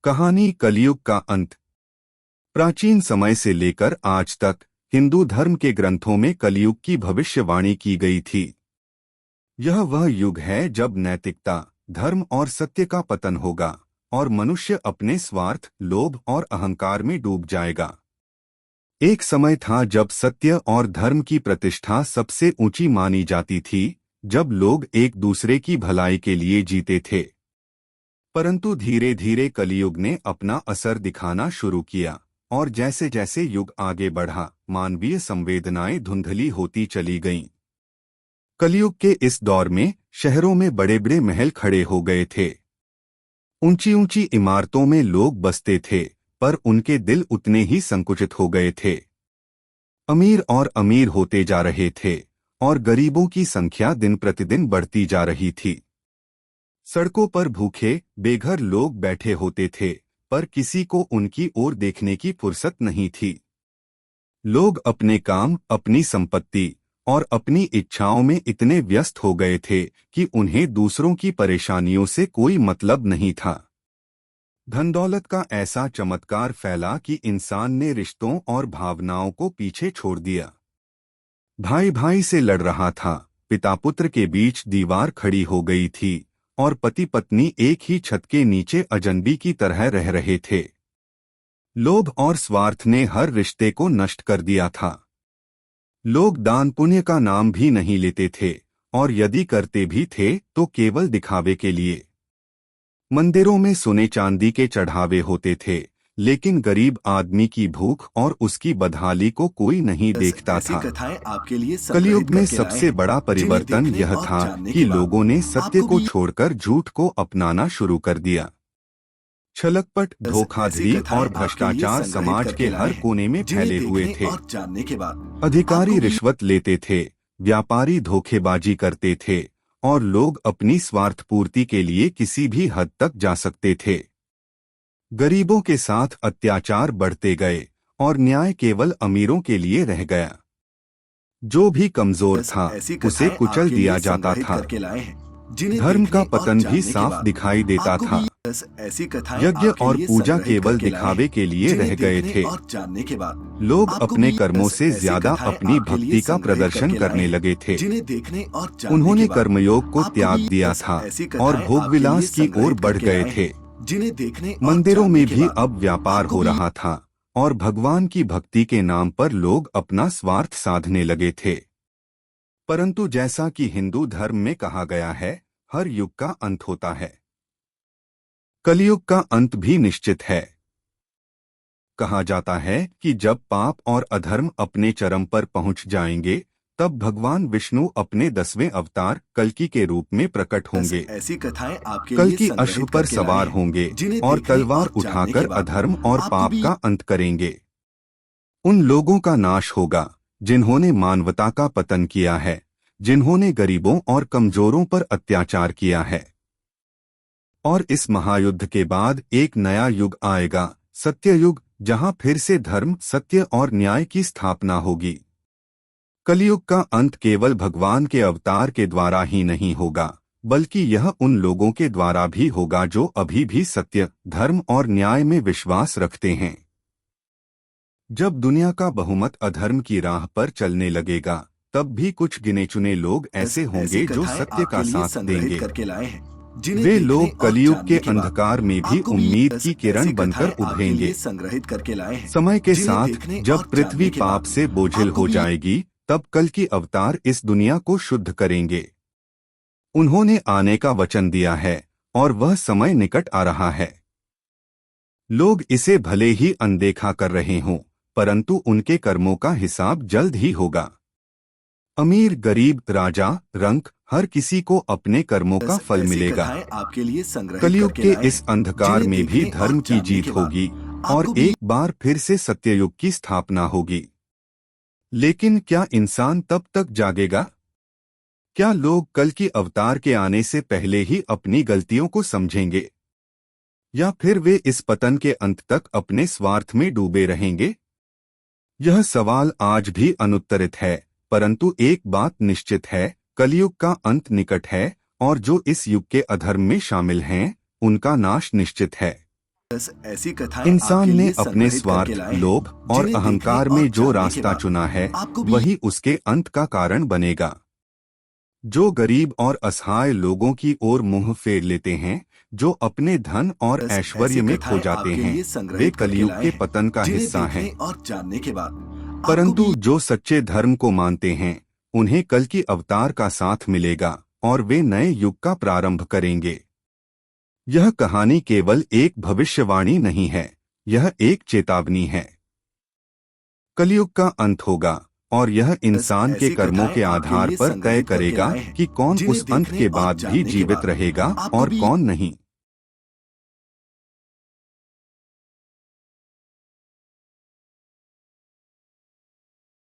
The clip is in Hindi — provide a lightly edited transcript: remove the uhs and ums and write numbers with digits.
कहानी कलियुग का अंत। प्राचीन समय से लेकर आज तक हिंदू धर्म के ग्रंथों में कलियुग की भविष्यवाणी की गई थी। यह वह युग है जब नैतिकता, धर्म और सत्य का पतन होगा और मनुष्य अपने स्वार्थ, लोभ और अहंकार में डूब जाएगा। एक समय था जब सत्य और धर्म की प्रतिष्ठा सबसे ऊंची मानी जाती थी, जब लोग एक दूसरे की भलाई के लिए जीते थे। परंतु धीरे धीरे कलियुग ने अपना असर दिखाना शुरू किया और जैसे जैसे युग आगे बढ़ा, मानवीय संवेदनाएं धुंधली होती चली गईं। कलियुग के इस दौर में शहरों में बड़े बड़े महल खड़े हो गए थे। ऊंची ऊंची इमारतों में लोग बसते थे, पर उनके दिल उतने ही संकुचित हो गए थे। अमीर और अमीर होते जा रहे थे और गरीबों की संख्या दिन प्रतिदिन बढ़ती जा रही थी। सड़कों पर भूखे बेघर लोग बैठे होते थे, पर किसी को उनकी ओर देखने की फुर्सत नहीं थी। लोग अपने काम, अपनी संपत्ति और अपनी इच्छाओं में इतने व्यस्त हो गए थे कि उन्हें दूसरों की परेशानियों से कोई मतलब नहीं था। धन दौलत का ऐसा चमत्कार फैला कि इंसान ने रिश्तों और भावनाओं को पीछे छोड़ दिया। भाई भाई से लड़ रहा था, पिता पुत्र के बीच दीवार खड़ी हो गई थी और पति पत्नी एक ही छत के नीचे अजनबी की तरह रह रहे थे। लोभ और स्वार्थ ने हर रिश्ते को नष्ट कर दिया था। लोग दान पुण्य का नाम भी नहीं लेते थे और यदि करते भी थे तो केवल दिखावे के लिए। मंदिरों में सोने चांदी के चढ़ावे होते थे, लेकिन गरीब आदमी की भूख और उसकी बदहाली को कोई नहीं देखता था। आपके लिए कलियुग में सबसे बड़ा परिवर्तन यह था कि लोगों ने सत्य को छोड़कर झूठ को अपनाना शुरू कर दिया। छलकपट, धोखाधड़ी और भ्रष्टाचार समाज के हर कोने में फैले हुए थे। जानने के बाद अधिकारी रिश्वत लेते थे, व्यापारी धोखेबाजी करते थे और लोग अपनी स्वार्थ पूर्ति के लिए किसी भी हद तक जा सकते थे। गरीबों के साथ अत्याचार बढ़ते गए और न्याय केवल अमीरों के लिए रह गया। जो भी कमजोर था उसे कुचल दिया जाता था। धर्म का पतन भी साफ दिखाई देता था। यज्ञ और पूजा केवल दिखावे के लिए रह गए थे। लोग अपने कर्मों से ज्यादा अपनी भक्ति का प्रदर्शन करने लगे थे। उन्होंने कर्मयोग को त्याग दिया था और भोगविलास की ओर बढ़ गए थे। मंदिरों में भी अब व्यापार हो रहा था और भगवान की भक्ति के नाम पर लोग अपना स्वार्थ साधने लगे थे। परंतु जैसा कि हिंदू धर्म में कहा गया है, हर युग का अंत होता है। कलियुग का अंत भी निश्चित है। कहा जाता है कि जब पाप और अधर्म अपने चरम पर पहुंच जाएंगे, तब भगवान विष्णु अपने 10वें अवतार कल्कि के रूप में प्रकट होंगे। ऐसी कथाएं आपके कल्कि अश्व पर सवार होंगे और तलवार उठाकर अधर्म और पाप का अंत करेंगे। उन लोगों का नाश होगा जिन्होंने मानवता का पतन किया है, जिन्होंने गरीबों और कमजोरों पर अत्याचार किया है। और इस महायुद्ध के बाद एक नया युग आएगा, सत्ययुग, जहां फिर से धर्म, सत्य और न्याय की स्थापना होगी। कलियुग का अंत केवल भगवान के अवतार के द्वारा ही नहीं होगा, बल्कि यह उन लोगों के द्वारा भी होगा जो अभी भी सत्य, धर्म और न्याय में विश्वास रखते हैं। जब दुनिया का बहुमत अधर्म की राह पर चलने लगेगा, तब भी कुछ गिने चुने लोग ऐसे होंगे जो सत्य का साथ देंगे। वे लोग कलियुग के अंधकार में भी उम्मीद की किरण बनकर उभरेंगे। समय के साथ जब पृथ्वी पाप से बोझिल हो जाएगी, तब कल्कि अवतार इस दुनिया को शुद्ध करेंगे। उन्होंने आने का वचन दिया है और वह समय निकट आ रहा है। लोग इसे भले ही अनदेखा कर रहे हों, परंतु उनके कर्मों का हिसाब जल्द ही होगा। अमीर, गरीब, राजा, रंक, हर किसी को अपने कर्मों का फल मिलेगा। कलियुग के इस अंधकार में भी धर्म की जीत होगी और एक बार फिर से सत्ययुग की स्थापना होगी। लेकिन क्या इंसान तब तक जागेगा? क्या लोग कल की अवतार के आने से पहले ही अपनी गलतियों को समझेंगे, या फिर वे इस पतन के अंत तक अपने स्वार्थ में डूबे रहेंगे? यह सवाल आज भी अनुत्तरित है, परंतु एक बात निश्चित है, कलियुग का अंत निकट है और जो इस युग के अधर्म में शामिल हैं, उनका नाश निश्चित है। ऐसी कथाएं इंसान आपके ने लिए अपने संग्रहित स्वार्थ, करके लाए हैं, लोभ और जिन्हें अहंकार देखने और में जो जानने के रास्ता बाद चुना है आपको भी वही उसके अंत का कारण बनेगा। जो गरीब और असहाय लोगों की ओर मुंह फेर लेते हैं, जो अपने धन और ऐश्वर्य ऐसी में खो कथाएं जाते आपके हैं, लिए वे संग्रहित करके कलयुग लाए के हैं, पतन का जिन्हें हिस्सा हैं। देखने और जानने के बाद आपको परंतु भी जो सच्चे धर्म को मानते हैं, उन्हें कल की अवतार का साथ मिलेगा और वे नए युग का प्रारंभ करेंगे। यह कहानी केवल एक भविष्यवाणी नहीं है, यह एक चेतावनी है। कलयुग का अंत होगा और यह इंसान के ऐसी कर्मों कथाएं के आपके आधार लिए पर तय संग्रहित करके करेगा लाए हैं, कि कौन जिन्हें उस अंत देखने के और बाद भी जानने के जीवित बाद रहेगा आपको और भी कौन नहीं।